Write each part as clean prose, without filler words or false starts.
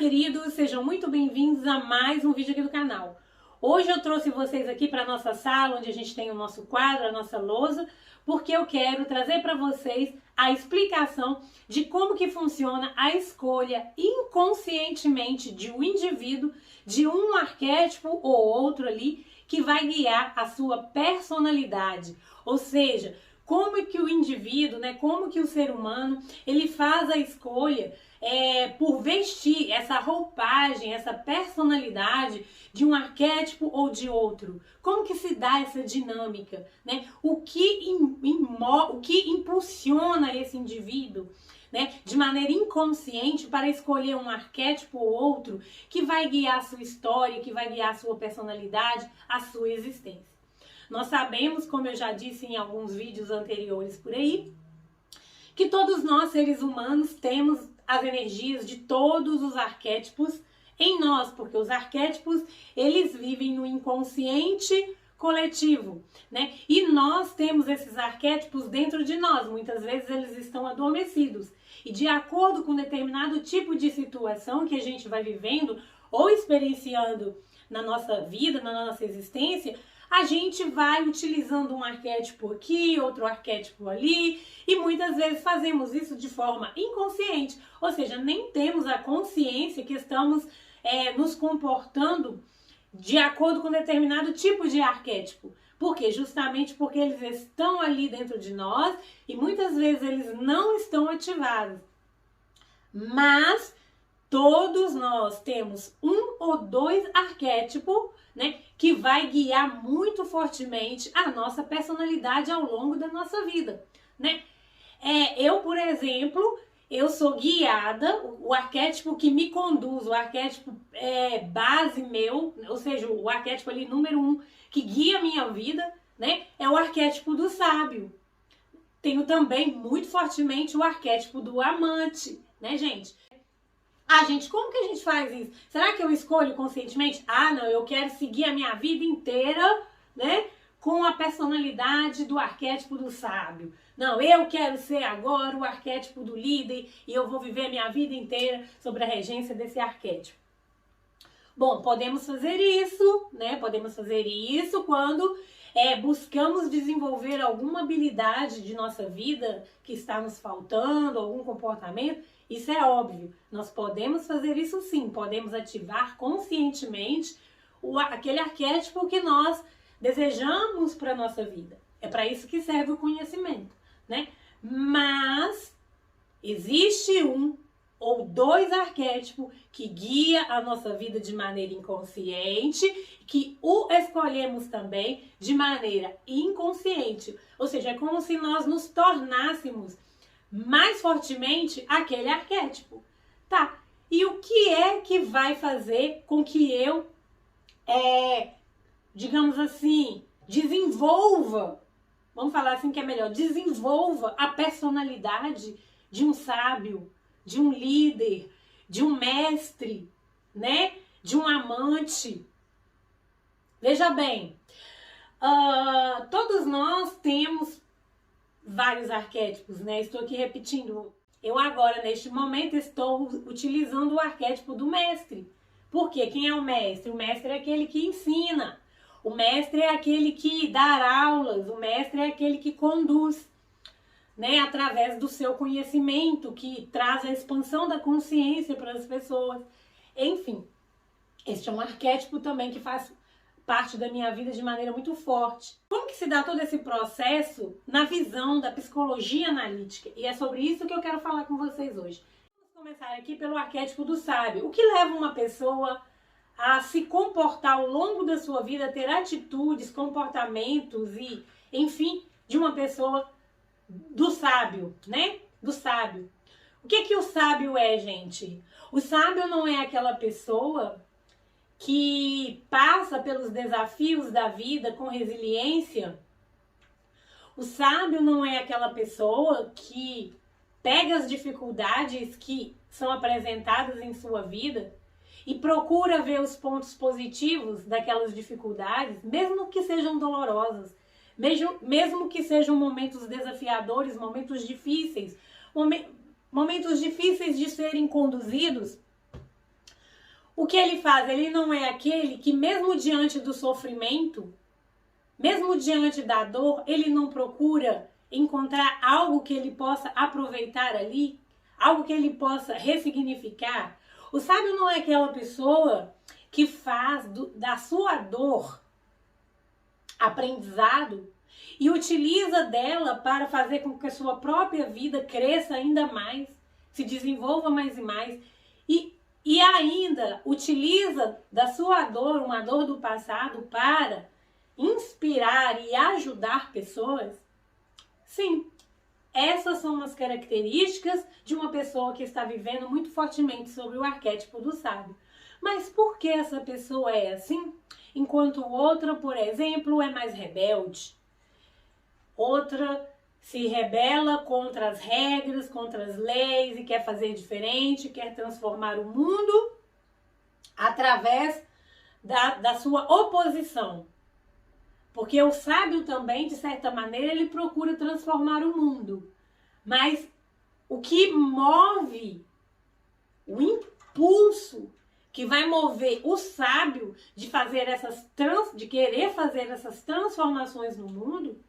Olá, queridos, sejam muito bem-vindos a mais um vídeo aqui do canal. Hoje eu trouxe vocês aqui para a nossa sala, onde a gente tem o nosso quadro, a nossa lousa, porque eu quero trazer para vocês a explicação de como que funciona a escolha inconscientemente de um indivíduo, de um arquétipo ou outro ali, que vai guiar a sua personalidade. Ou seja, como que o indivíduo, como que o ser humano, ele faz a escolha por vestir essa roupagem, essa personalidade de um arquétipo ou de outro. Como que se dá essa dinâmica, né? O que impulsiona esse indivíduo, de maneira inconsciente para escolher um arquétipo ou outro que vai guiar a sua história, que vai guiar a sua personalidade, a sua existência. Nós sabemos, como eu já disse em alguns vídeos anteriores por aí, que todos nós, seres humanos, temos as energias de todos os arquétipos em nós, porque os arquétipos, eles vivem no inconsciente coletivo, né? E nós temos esses arquétipos dentro de nós, muitas vezes eles estão adormecidos. E de acordo com determinado tipo de situação que a gente vai vivendo ou experienciando na nossa vida, na nossa existência, a gente vai utilizando um arquétipo aqui, outro arquétipo ali, e muitas vezes fazemos isso de forma inconsciente, ou seja, nem temos a consciência que estamos nos comportando de acordo com determinado tipo de arquétipo. Por quê? Justamente porque eles estão ali dentro de nós e muitas vezes eles não estão ativados. Mas todos nós temos um ou dois arquétipos, que vai guiar muito fortemente a nossa personalidade ao longo da nossa vida, eu, por exemplo, eu sou guiada, o arquétipo que me conduz, o arquétipo base meu, ou seja, o arquétipo ali número 1 que guia a minha vida, é o arquétipo do sábio. Tenho também muito fortemente o arquétipo do amante, gente? Gente, como que a gente faz isso? Será que eu escolho conscientemente? Não, eu quero seguir a minha vida inteira, com a personalidade do arquétipo do sábio. Não, eu quero ser agora o arquétipo do líder e eu vou viver a minha vida inteira sob a regência desse arquétipo. Bom, podemos fazer isso, Podemos fazer isso quando buscamos desenvolver alguma habilidade de nossa vida que está nos faltando, algum comportamento. Isso é óbvio, nós podemos fazer isso sim, podemos ativar conscientemente aquele arquétipo que nós desejamos para a nossa vida. É para isso que serve o conhecimento, Mas existe um ou dois arquétipos que guia a nossa vida de maneira inconsciente, que o escolhemos também de maneira inconsciente. Ou seja, é como se nós nos tornássemos mais fortemente aquele arquétipo. Tá, e o que é que vai fazer com que eu, digamos assim, desenvolva, vamos falar assim que é melhor, desenvolva a personalidade de um sábio, de um líder, de um mestre, de um amante? Veja bem, todos nós temos vários arquétipos, Estou aqui repetindo. Eu agora, neste momento, estou utilizando o arquétipo do mestre. Por quê? Quem é o mestre? O mestre é aquele que ensina. O mestre é aquele que dá aulas. O mestre é aquele que conduz, através do seu conhecimento, que traz a expansão da consciência para as pessoas. Enfim, este é um arquétipo também que faz parte da minha vida de maneira muito forte. Como que se dá todo esse processo na visão da psicologia analítica? E é sobre isso que eu quero falar com vocês hoje. Vamos começar aqui pelo arquétipo do sábio. O que leva uma pessoa a se comportar ao longo da sua vida, ter atitudes, comportamentos e, enfim, de uma pessoa do sábio, Do sábio. O que o sábio é, gente? O sábio não é aquela pessoa que passa pelos desafios da vida com resiliência. O sábio não é aquela pessoa que pega as dificuldades que são apresentadas em sua vida e procura ver os pontos positivos daquelas dificuldades, mesmo que sejam dolorosas, mesmo que sejam momentos desafiadores, momentos difíceis de serem conduzidos o que ele faz? Ele não é aquele que, mesmo diante do sofrimento, mesmo diante da dor, ele não procura encontrar algo que ele possa aproveitar ali, algo que ele possa ressignificar. O sábio não é aquela pessoa que faz da sua dor aprendizado e utiliza dela para fazer com que a sua própria vida cresça ainda mais, se desenvolva mais e mais, e ainda utiliza da sua dor, uma dor do passado, para inspirar e ajudar pessoas. Sim, essas são as características de uma pessoa que está vivendo muito fortemente sobre o arquétipo do sábio. Mas por que essa pessoa é assim? Enquanto outra, por exemplo, é mais rebelde. Outra se rebela contra as regras, contra as leis e quer fazer diferente, quer transformar o mundo através da sua oposição. Porque o sábio também, de certa maneira, ele procura transformar o mundo. Mas o que move, o impulso que vai mover o sábio de querer fazer essas transformações no mundo,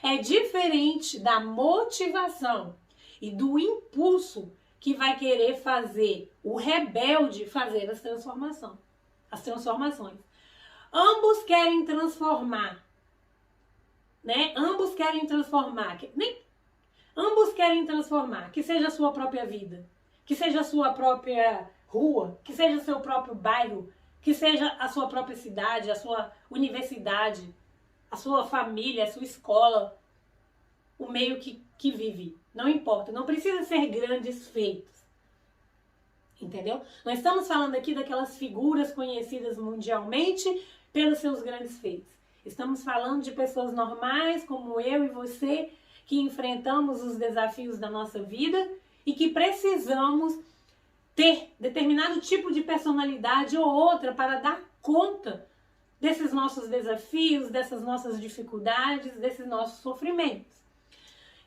é diferente da motivação e do impulso que vai querer fazer o rebelde fazer as transformações. Ambos querem transformar, né? Ambos querem transformar, que seja a sua própria vida, que seja a sua própria rua, que seja o seu próprio bairro, que seja a sua própria cidade, a sua universidade, a sua família, a sua escola, o meio que vive. Não importa, não precisa ser grandes feitos. Entendeu? Nós estamos falando aqui daquelas figuras conhecidas mundialmente pelos seus grandes feitos. Estamos falando de pessoas normais, como eu e você, que enfrentamos os desafios da nossa vida e que precisamos ter determinado tipo de personalidade ou outra para dar conta desses nossos desafios, dessas nossas dificuldades, desses nossos sofrimentos.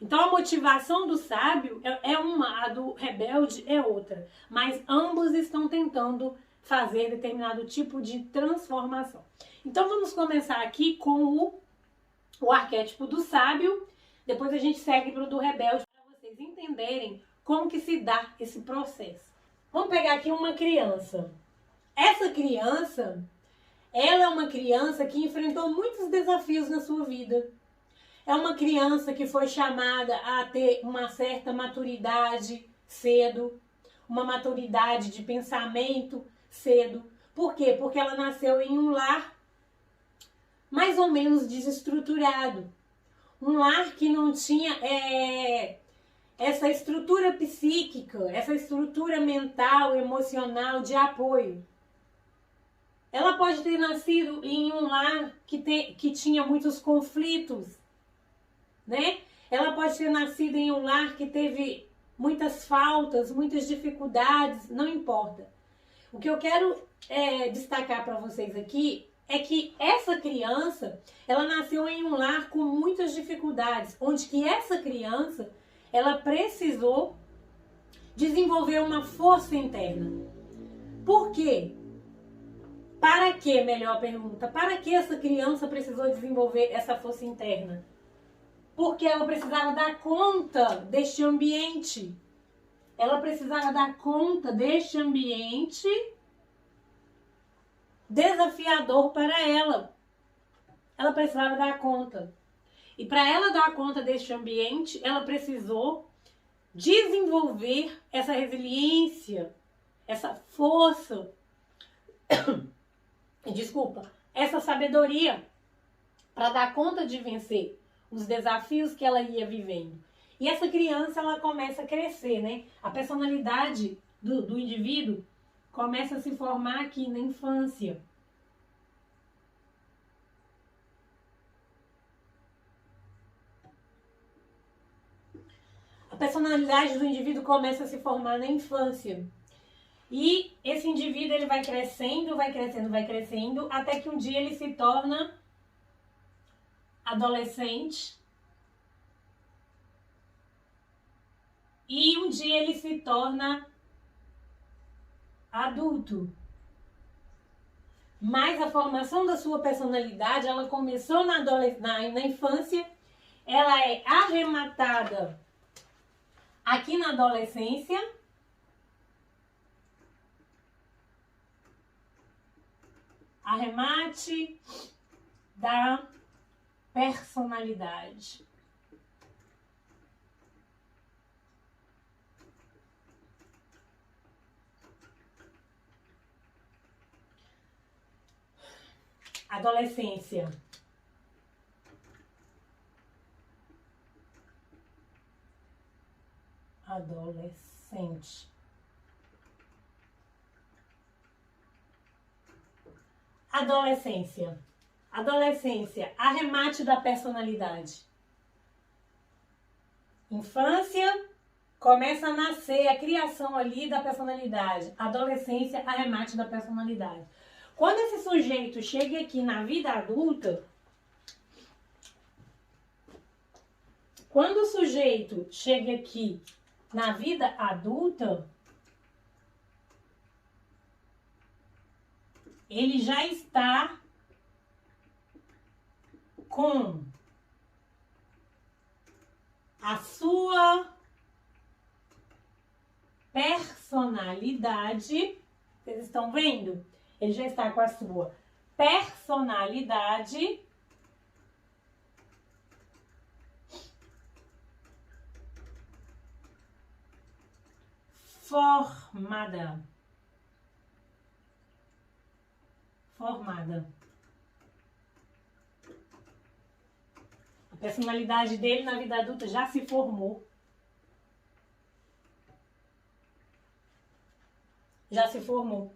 Então a motivação do sábio é uma, a do rebelde é outra, mas ambos estão tentando fazer determinado tipo de transformação. Então vamos começar aqui com o arquétipo do sábio, depois a gente segue para o do rebelde para vocês entenderem como que se dá esse processo. Vamos pegar aqui uma criança. Essa criança, ela é uma criança que enfrentou muitos desafios na sua vida. É uma criança que foi chamada a ter uma certa maturidade cedo, uma maturidade de pensamento cedo. Por quê? Porque ela nasceu em um lar mais ou menos desestruturado. Um lar que não tinha essa estrutura psíquica, essa estrutura mental, emocional de apoio. Ela pode ter nascido em um lar que tinha muitos conflitos, né? Ela pode ter nascido em um lar que teve muitas faltas, muitas dificuldades, não importa. O que eu quero destacar para vocês aqui é que essa criança, ela nasceu em um lar com muitas dificuldades, onde que essa criança, ela precisou desenvolver uma força interna. Por quê? Para que, melhor pergunta, para que essa criança precisou desenvolver essa força interna? Porque ela precisava dar conta deste ambiente. Ela precisava dar conta deste ambiente desafiador para ela. Ela precisava dar conta. E para ela dar conta deste ambiente, ela precisou desenvolver essa resiliência, essa força, essa sabedoria para dar conta de vencer os desafios que ela ia vivendo. E essa criança, ela começa a crescer, né? A personalidade do indivíduo começa a se formar aqui na infância. A personalidade do indivíduo começa a se formar na infância. E esse indivíduo, ele vai crescendo, até que um dia ele se torna adolescente. E um dia ele se torna adulto. mas a formação da sua personalidade, ela começou na infância, ela é arrematada aqui na adolescência, arremate da personalidade. Adolescência. Adolescente. Adolescência. Adolescência, arremate da personalidade. Infância, começa a nascer a criação ali da personalidade. Adolescência, arremate da personalidade. Quando esse sujeito chega aqui na vida adulta, quando o sujeito chega aqui na vida adulta, ele já está com a sua personalidade. Vocês estão vendo? Ele já está com a sua personalidade formada. A personalidade dele na vida adulta já se formou. Já se formou.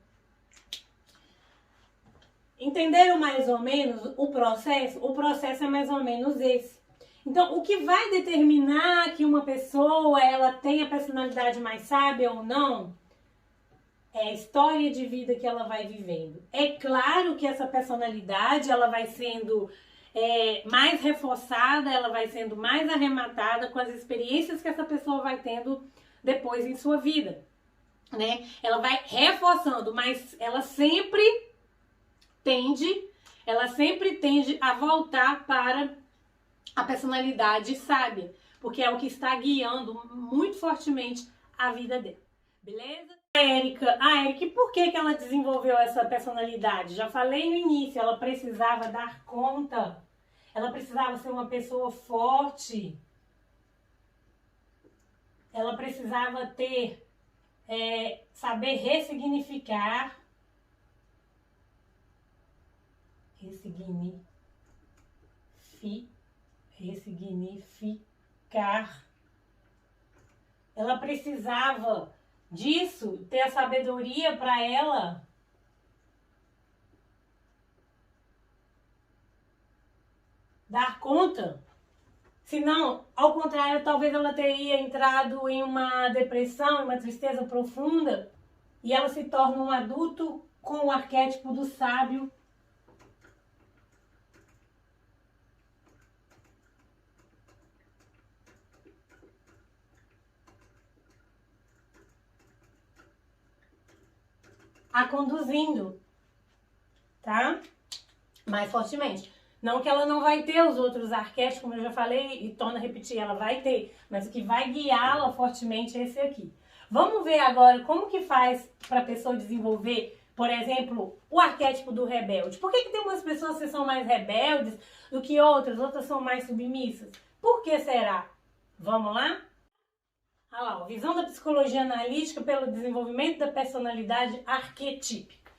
Entenderam mais ou menos o processo? O processo é mais ou menos esse. Então, o que vai determinar que uma pessoa ela tenha personalidade mais sábia ou não é a história de vida que ela vai vivendo. É claro que essa personalidade ela vai sendo mais reforçada, ela vai sendo mais arrematada com as experiências que essa pessoa vai tendo depois em sua vida, né? Ela vai reforçando, mas ela sempre tende a voltar para a personalidade sábia, porque é o que está guiando muito fortemente a vida dela, beleza? A Érica, por que ela desenvolveu essa personalidade? Já falei no início, ela precisava dar conta, ela precisava ser uma pessoa forte, ela precisava ter, saber ressignificar, ela precisava disso, ter a sabedoria para ela dar conta. Senão, ao contrário, talvez ela teria entrado em uma depressão, em uma tristeza profunda, e ela se torna um adulto com o arquétipo do sábio. A conduzindo, tá? Mais fortemente. Não que ela não vai ter os outros arquétipos, como eu já falei e torno a repetir, ela vai ter, mas o que vai guiá-la fortemente é esse aqui. Vamos ver agora como que faz para a pessoa desenvolver, por exemplo, o arquétipo do rebelde. Por que tem umas pessoas que são mais rebeldes do que outras são mais submissas? Por que será? Vamos lá? Olha lá, visão da psicologia analítica pelo desenvolvimento da personalidade arquetípica.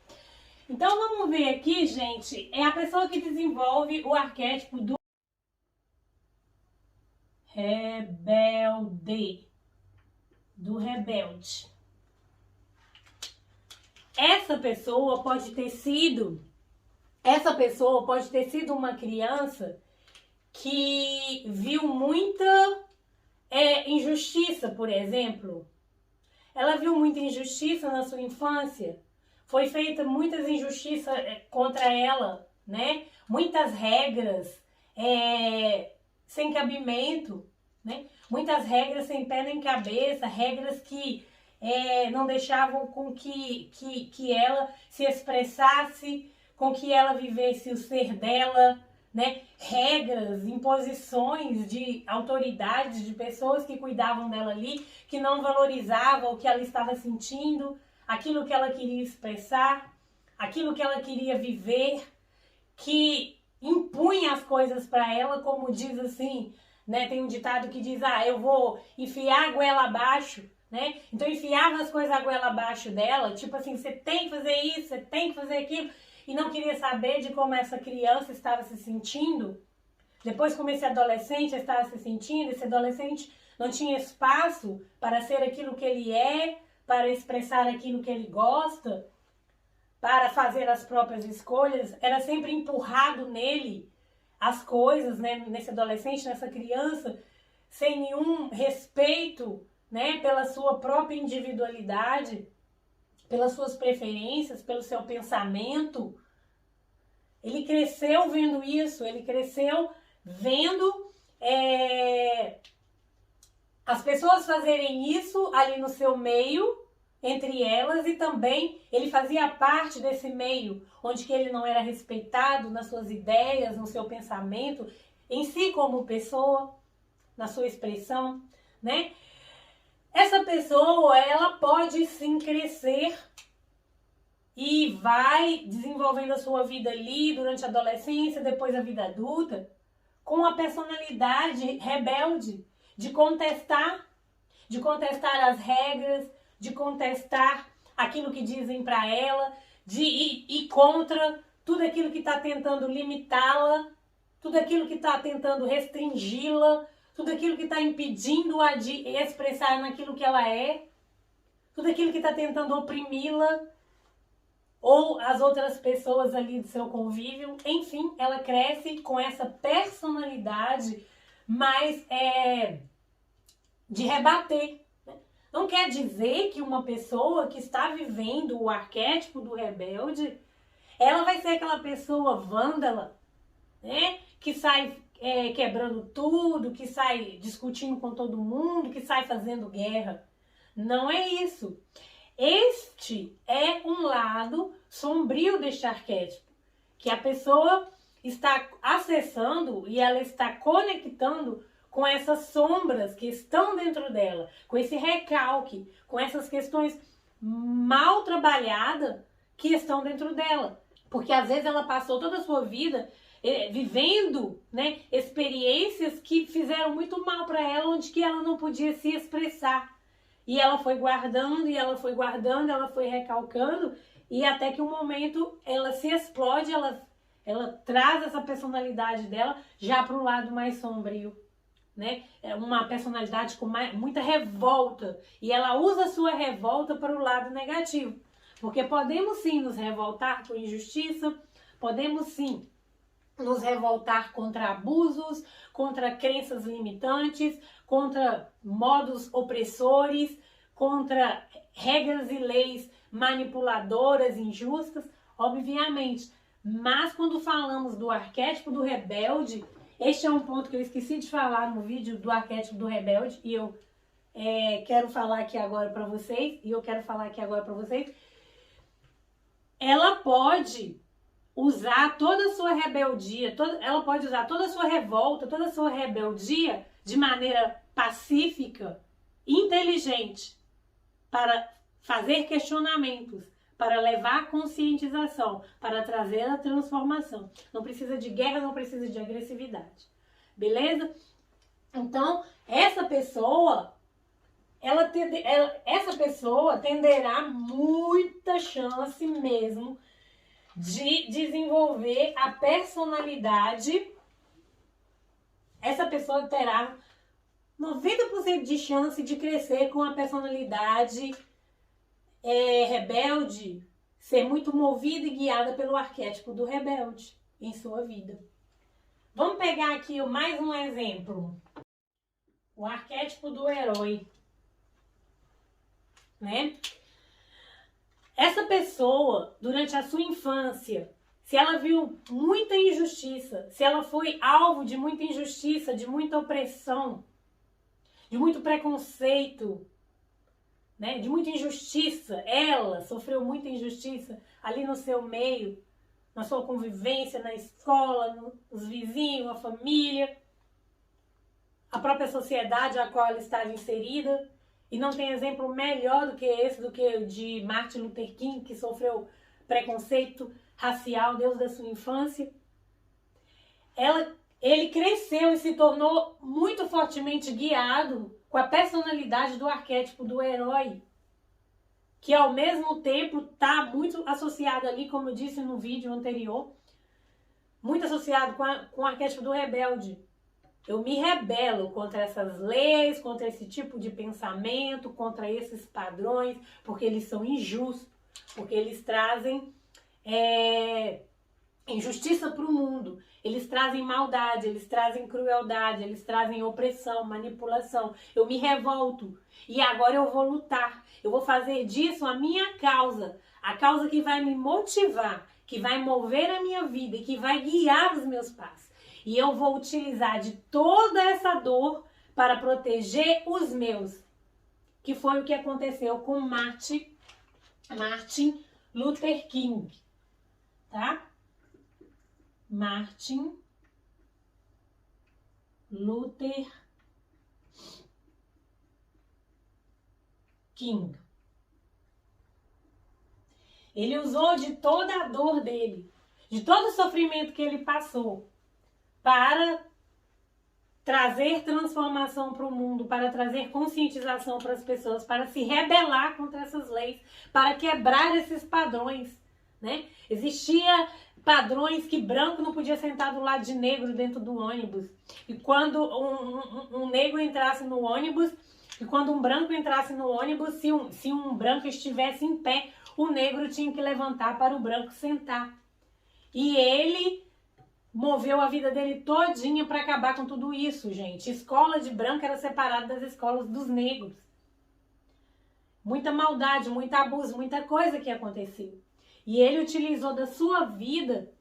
Então vamos ver aqui, gente, é a pessoa que desenvolve o arquétipo do rebelde. Essa pessoa pode ter sido uma criança que viu muita injustiça, por exemplo. Ela viu muita injustiça na sua infância. Foi feita muitas injustiças contra ela, né? Muitas regras sem cabimento, né? Muitas regras sem pé nem cabeça, regras que não deixavam com que ela se expressasse com que ela vivesse o ser dela, né? Regras, imposições de autoridades, de pessoas que cuidavam dela ali, que não valorizavam o que ela estava sentindo, aquilo que ela queria expressar, aquilo que ela queria viver, que impunha as coisas para ela, como diz assim, né? Tem um ditado que diz, eu vou enfiar a goela abaixo, né? Então enfiava as coisas a goela abaixo dela, tipo assim, você tem que fazer isso, você tem que fazer aquilo, e não queria saber de como essa criança estava se sentindo. Depois, como esse adolescente estava se sentindo, esse adolescente não tinha espaço para ser aquilo que ele é, para expressar aquilo que ele gosta, para fazer as próprias escolhas, era sempre empurrado nele as coisas, né, nesse adolescente, nessa criança, sem nenhum respeito, né, pela sua própria individualidade, pelas suas preferências, pelo seu pensamento. Ele cresceu vendo isso, ele cresceu vendo as pessoas fazerem isso ali no seu meio, entre elas, e também ele fazia parte desse meio, onde que ele não era respeitado nas suas ideias, no seu pensamento, em si como pessoa, na sua expressão, né? Essa pessoa, ela pode sim crescer e vai desenvolvendo a sua vida ali durante a adolescência, depois a vida adulta, com a personalidade rebelde de contestar as regras, de contestar aquilo que dizem para ela, de ir contra tudo aquilo que está tentando limitá-la, tudo aquilo que está tentando restringi-la, tudo aquilo que está impedindo-a de expressar naquilo que ela é, tudo aquilo que está tentando oprimi-la, ou as outras pessoas ali do seu convívio. Enfim, ela cresce com essa personalidade mais de rebater. Não quer dizer que uma pessoa que está vivendo o arquétipo do rebelde, ela vai ser aquela pessoa vândala, né? Que sai quebrando tudo, que sai discutindo com todo mundo, que sai fazendo guerra. Não é isso. Este é um lado sombrio deste arquétipo, que a pessoa está acessando e ela está conectando com essas sombras que estão dentro dela, com esse recalque, com essas questões mal trabalhadas que estão dentro dela. Porque às vezes ela passou toda a sua vida vivendo, né, experiências que fizeram muito mal para ela, onde que ela não podia se expressar. E ela foi guardando, e ela foi guardando, ela foi recalcando, e até que um momento ela se explode, ela traz essa personalidade dela já para o lado mais sombrio. Né? É uma personalidade com muita revolta, e ela usa a sua revolta para o lado negativo, porque podemos sim nos revoltar com injustiça, podemos sim nos revoltar contra abusos, contra crenças limitantes, contra modos opressores, contra regras e leis manipuladoras, injustas, obviamente. Mas quando falamos do arquétipo do rebelde, este é um ponto que eu esqueci de falar no vídeo do arquétipo do rebelde, e eu quero falar aqui agora para vocês, Ela pode usar toda a sua rebeldia, ela pode usar toda a sua revolta, toda a sua rebeldia de maneira pacífica, inteligente, para fazer questionamentos, para levar a conscientização, para trazer a transformação. Não precisa de guerra, não precisa de agressividade. Beleza? Então, essa pessoa, essa pessoa tenderá muita chance mesmo de desenvolver a personalidade. Essa pessoa terá 90% de chance de crescer com a personalidade rebelde, ser muito movida e guiada pelo arquétipo do rebelde em sua vida. Vamos pegar aqui mais um exemplo. O arquétipo do herói, né? Essa pessoa, durante a sua infância, se ela viu muita injustiça, se ela foi alvo de muita injustiça, de muita opressão, de muito preconceito, né, de muita injustiça, ela sofreu muita injustiça ali no seu meio, na sua convivência, na escola, nos vizinhos, a família, a própria sociedade a qual ela estava inserida. E não tem exemplo melhor do que esse, do que o de Martin Luther King, que sofreu preconceito racial desde a sua infância. Ele cresceu e se tornou muito fortemente guiado com a personalidade do arquétipo do herói, que ao mesmo tempo está muito associado ali, como eu disse no vídeo anterior, muito associado com o arquétipo do rebelde. Eu me rebelo contra essas leis, contra esse tipo de pensamento, contra esses padrões, porque eles são injustos, porque eles trazem injustiça para o mundo, eles trazem maldade, eles trazem crueldade, eles trazem opressão, manipulação. Eu me revolto e agora eu vou lutar, eu vou fazer disso a minha causa, a causa que vai me motivar, que vai mover a minha vida e que vai guiar os meus passos. E eu vou utilizar de toda essa dor para proteger os meus. Que foi o que aconteceu com Martin Luther King. Tá? Martin Luther King. Ele usou de toda a dor dele, de todo o sofrimento que ele passou, para trazer transformação para o mundo, para trazer conscientização para as pessoas, para se rebelar contra essas leis, para quebrar esses padrões, né? Existia padrões que branco não podia sentar do lado de negro dentro do ônibus. E quando um negro entrasse no ônibus, e quando um branco entrasse no ônibus, se um branco estivesse em pé, o negro tinha que levantar para o branco sentar. E ele moveu a vida dele todinha para acabar com tudo isso, gente. Escola de branco era separada das escolas dos negros. Muita maldade, muito abuso, muita coisa que aconteceu. E ele utilizou da sua vida,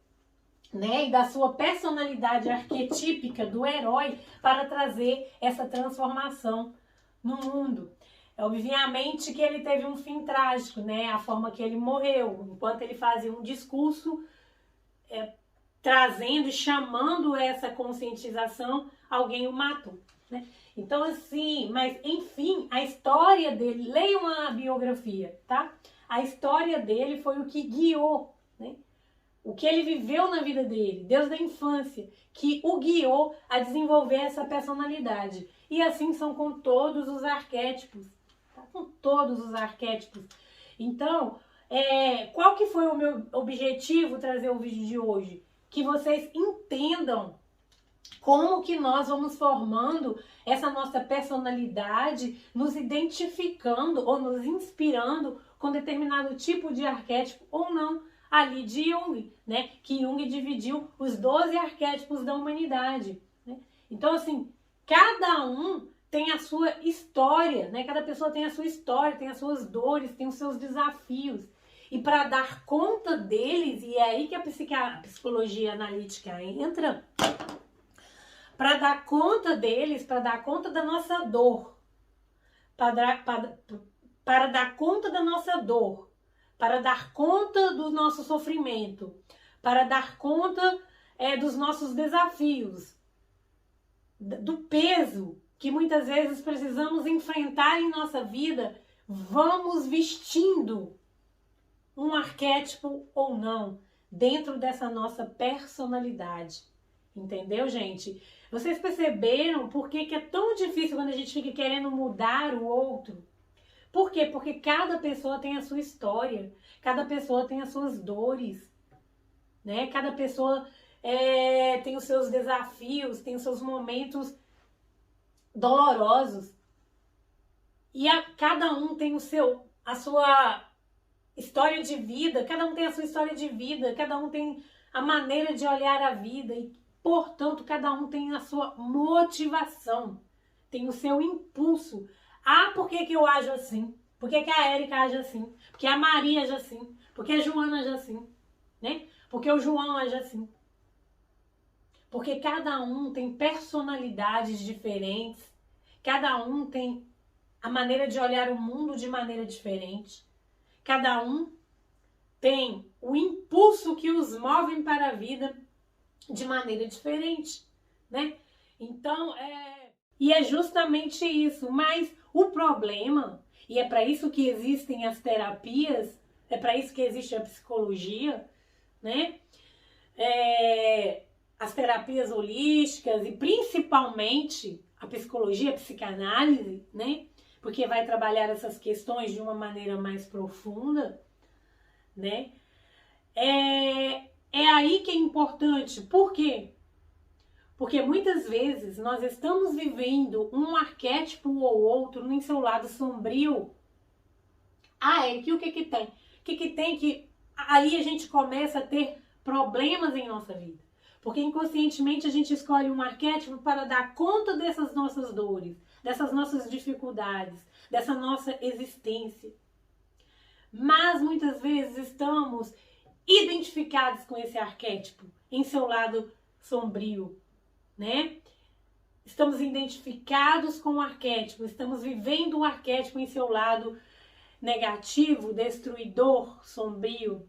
né, e da sua personalidade arquetípica do herói para trazer essa transformação no mundo. Obviamente que ele teve um fim trágico, né, a forma que ele morreu, enquanto ele fazia um discurso trazendo e chamando essa conscientização, alguém o matou, né? Então assim, mas enfim, a história dele, leiam a biografia, tá? A história dele foi o que guiou, né? O que ele viveu na vida dele, desde a infância, que o guiou a desenvolver essa personalidade. E assim são com todos os arquétipos, tá? Com todos os arquétipos. Então, qual que foi o meu objetivo trazer o vídeo de hoje? Que vocês entendam como que nós vamos formando essa nossa personalidade, nos identificando ou nos inspirando com determinado tipo de arquétipo ou não, ali de Jung, né? Que Jung dividiu os 12 arquétipos da humanidade, né? Então, assim, cada um tem a sua história, né? Cada pessoa tem a sua história, tem as suas dores, tem os seus desafios. E para dar conta deles, e é aí que a psicologia analítica entra, para dar conta deles, para dar conta da nossa dor, para dar conta da nossa dor, para dar conta do nosso sofrimento, para dar conta dos nossos desafios, do peso que muitas vezes precisamos enfrentar em nossa vida, vamos vestindo um arquétipo ou não, dentro dessa nossa personalidade. Entendeu, gente? Vocês perceberam por que é tão difícil quando a gente fica querendo mudar o outro? Por quê? Porque cada pessoa tem a sua história, cada pessoa tem as suas dores, né? Cada pessoa tem os seus desafios, tem os seus momentos dolorosos. E cada um tem a sua história de vida, cada um tem a sua história de vida, cada um tem a maneira de olhar a vida e, portanto, cada um tem a sua motivação, tem o seu impulso. Ah, por que eu ajo assim? Por que a Érica age assim? Por que a Maria age assim? Por que a Joana age assim? Né? Por que o João age assim? Porque cada um tem personalidades diferentes, cada um tem a maneira de olhar o mundo de maneira diferente. Cada um têm o impulso que os movem para a vida de maneira diferente, né? Então, e é justamente isso. Mas o problema, e é para isso que existem as terapias, é para isso que existe a psicologia, né? As terapias holísticas e principalmente a psicologia, a psicanálise, né? Porque vai trabalhar essas questões de uma maneira mais profunda, né? É aí que é importante. Por quê? Porque muitas vezes nós estamos vivendo um arquétipo ou outro em seu lado sombrio. Eric, o que que tem? O que que tem que... Aí a gente começa a ter problemas em nossa vida. Porque inconscientemente a gente escolhe um arquétipo para dar conta dessas nossas dores, dessas nossas dificuldades, dessa nossa existência. Mas muitas vezes estamos identificados com esse arquétipo em seu lado sombrio, né? Estamos identificados com o arquétipo, estamos vivendo o arquétipo em seu lado negativo, destruidor, sombrio.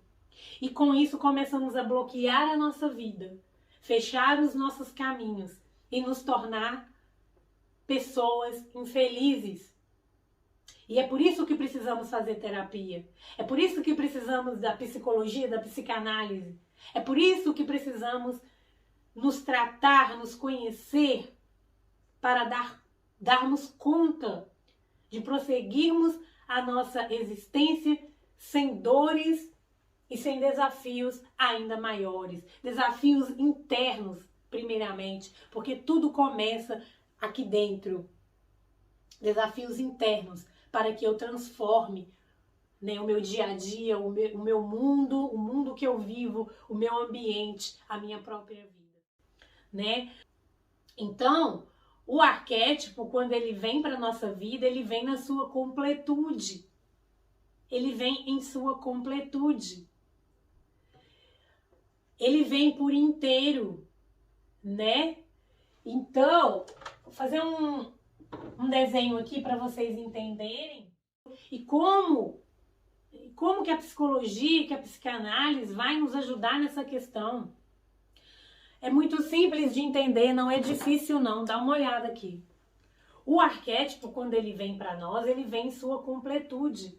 E com isso começamos a bloquear a nossa vida, fechar os nossos caminhos e nos tornar pessoas infelizes. E é por isso que precisamos fazer terapia. É por isso que precisamos da psicologia, da psicanálise. É por isso que precisamos nos tratar, nos conhecer, para darmos conta de prosseguirmos a nossa existência sem dores e sem desafios ainda maiores. Desafios internos, primeiramente, porque tudo começa aqui dentro. Desafios internos, para que eu transforme, né, o meu dia a dia, o meu mundo, o mundo que eu vivo, o meu ambiente, a minha própria vida, né? Então, o arquétipo, quando ele vem para a nossa vida, ele vem na sua completude. Ele vem em sua completude. Ele vem por inteiro, né? Então, vou fazer um desenho aqui para vocês entenderem e como que a psicologia, que a psicanálise vai nos ajudar nessa questão. É muito simples de entender, não é difícil não, dá uma olhada aqui. O arquétipo, quando ele vem para nós, ele vem em sua completude.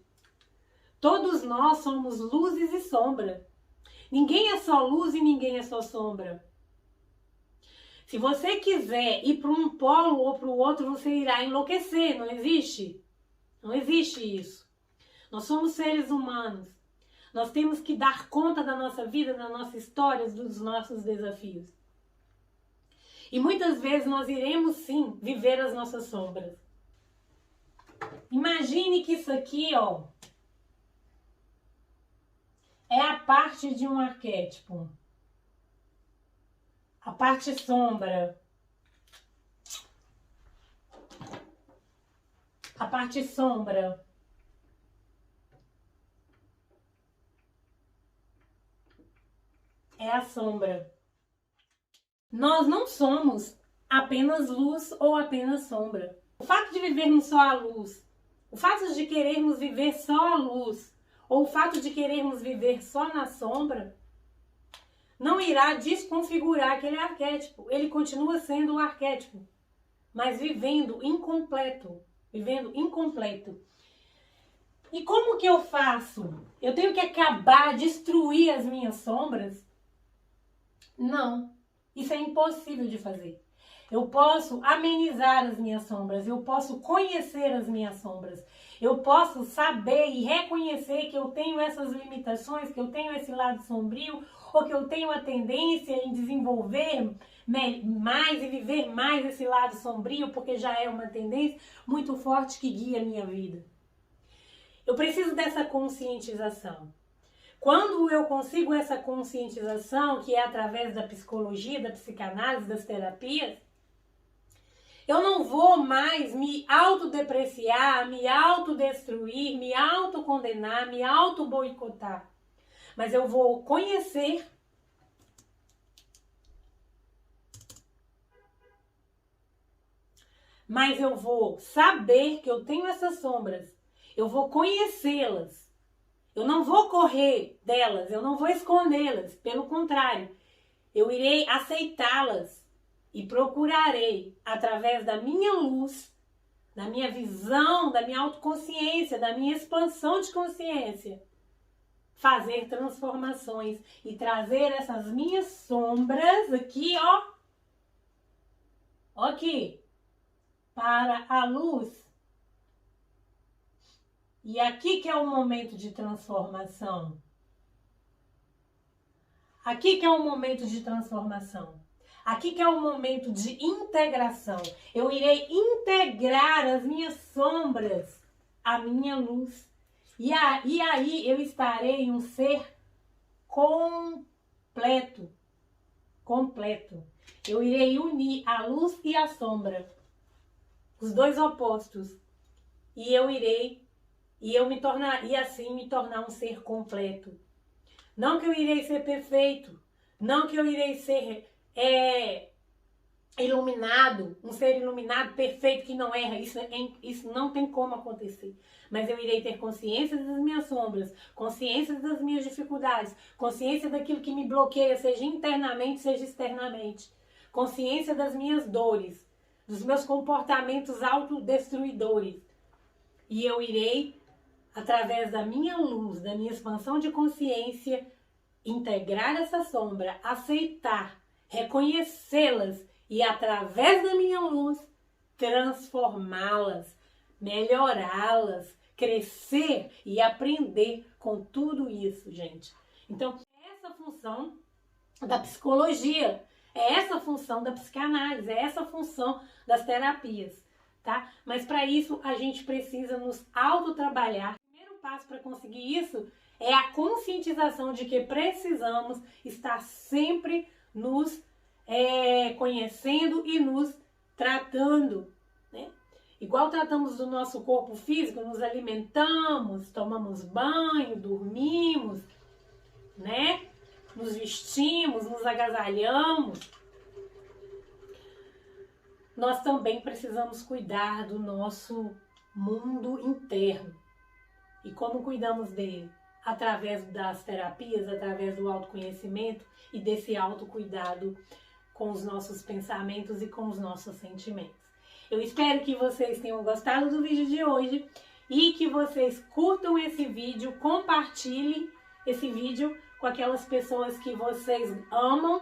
Todos nós somos luzes e sombra. Ninguém é só luz e ninguém é só sombra. Se você quiser ir para um polo ou para o outro, você irá enlouquecer, não existe? Não existe isso. Nós somos seres humanos. Nós temos que dar conta da nossa vida, da nossa história, dos nossos desafios. E muitas vezes nós iremos sim viver as nossas sombras. Imagine que isso aqui, ó, é a parte de um arquétipo. A parte sombra. A parte sombra. É a sombra. Nós não somos apenas luz ou apenas sombra. O fato de vivermos só a luz, o fato de querermos viver só a luz, ou o fato de querermos viver só na sombra, não irá desconfigurar aquele arquétipo. Ele continua sendo o arquétipo, mas vivendo incompleto. Vivendo incompleto. E como que eu faço? Eu tenho que acabar, destruir as minhas sombras? Não. Isso é impossível de fazer. Eu posso amenizar as minhas sombras, eu posso conhecer as minhas sombras, eu posso saber e reconhecer que eu tenho essas limitações, que eu tenho esse lado sombrio, ou que eu tenho a tendência em desenvolver mais e viver mais esse lado sombrio, porque já é uma tendência muito forte que guia a minha vida. Eu preciso dessa conscientização. Quando eu consigo essa conscientização, que é através da psicologia, da psicanálise, das terapias, eu não vou mais me autodepreciar, me autodestruir, me autocondenar, me autoboicotar. Mas eu vou conhecer mas eu vou saber que eu tenho essas sombras. Eu vou conhecê-las. Eu não vou correr delas, eu não vou escondê-las. Pelo contrário, eu irei aceitá-las e procurarei, através da minha luz, da minha visão, da minha autoconsciência, da minha expansão de consciência, fazer transformações e trazer essas minhas sombras aqui, ó, aqui, para a luz. E aqui que é o momento de transformação. Aqui que é o momento de transformação. Aqui que é o momento de integração. Eu irei integrar as minhas sombras à minha luz. E aí eu estarei um ser completo. Completo. Eu irei unir a luz e a sombra. Os dois opostos. E assim me tornar um ser completo. Não que eu irei ser perfeito, não que eu irei ser iluminado, um ser iluminado perfeito que não erra, isso não tem como acontecer. Mas eu irei ter consciência das minhas sombras, consciência das minhas dificuldades, consciência daquilo que me bloqueia, seja internamente, seja externamente, consciência das minhas dores, dos meus comportamentos autodestruidores. E eu irei, através da minha luz, da minha expansão de consciência, integrar essa sombra, aceitar, reconhecê-las e, através da minha luz, transformá-las, melhorá-las, crescer e aprender com tudo isso, gente. Então, é essa a função da psicologia, é essa a função da psicanálise, é essa a função das terapias, tá? Mas para isso a gente precisa nos autotrabalhar. O primeiro passo para conseguir isso é a conscientização de que precisamos estar sempre nos conhecendo e nos tratando, né? Igual tratamos do nosso corpo físico, nos alimentamos, tomamos banho, dormimos, né? Nos vestimos, nos agasalhamos. Nós também precisamos cuidar do nosso mundo interno. E como cuidamos dele? Através das terapias, através do autoconhecimento e desse autocuidado com os nossos pensamentos e com os nossos sentimentos. Eu espero que vocês tenham gostado do vídeo de hoje e que vocês curtam esse vídeo, compartilhem esse vídeo com aquelas pessoas que vocês amam.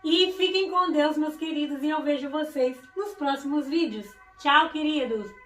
E fiquem com Deus, meus queridos, e eu vejo vocês nos próximos vídeos. Tchau, queridos!